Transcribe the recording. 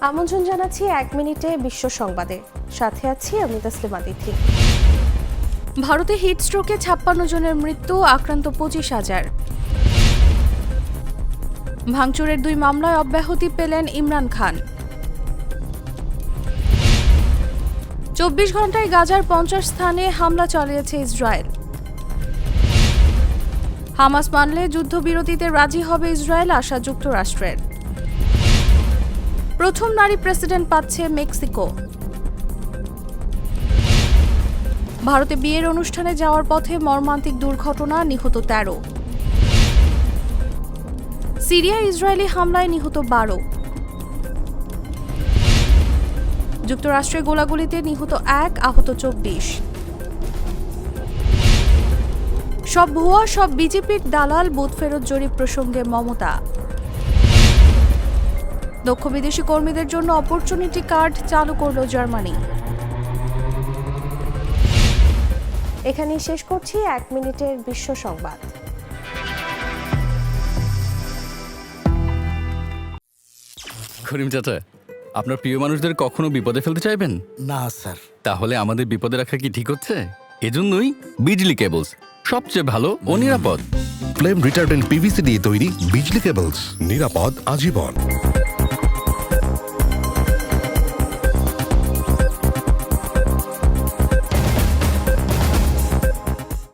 আমন্ত্রণ জানাচ্ছি ১ মিনিটে বিশ্ব সংবাদে, সাথে আছি আমি তাসলিমা তিথি। ভারতে হিটস্ট্রোকে ৫৬ জনের মৃত্যু, আক্রান্ত ২৫,০০০। ভাঙচুরের ২ মামলায় অব্যাহতি পেলেন ইমরান খান। ২৪ ঘন্টায় গাজার ৫০ স্থানে হামলা চালিয়েছে ইসরায়েল। হামাস মানলে যুদ্ধবিরতিতে রাজি হবে ইসরায়েল, আশা যুক্তরাষ্ট্রের। প্রথম নারী প্রেসিডেন্ট পাচ্ছে মেক্সিকো। ভারতে বিয়ের অনুষ্ঠানে যাওয়ার পথে মর্মান্তিক দুর্ঘটনা, নিহত ১৩। সিরিয়ায় ইসরায়েলি হামলায় নিহত ১২। যুক্তরাষ্ট্রে গোলাগুলিতে নিহত ১, আহত ২৪। সব ভুয়া, সব বিজেপির দালাল, বুথ ফেরত জরিপ প্রসঙ্গে মমতা। দক্ষ বিদেশি কর্মীদের জন্য অপরচুনিটি কার্ড চালু করল জার্মানি। এখানেই শেষ করছি ১ মিনিটের বিশ্ব সংবাদ। করিম চাচা, আপনার প্রিয় মানুষদের কখনো বিপদে ফেলতে চাইবেন না স্যার। তাহলে আমাদের বিপদে রাখা কি ঠিক হচ্ছে? এজন্যই বিজলি কেবলস সবচেয়ে ভালো ও নিরাপদ। ফ্লেম রিটার্ডেন্ট পিভিসি দিয়ে তৈরি বিজলি কেবলস, নিরাপদ আজীবন।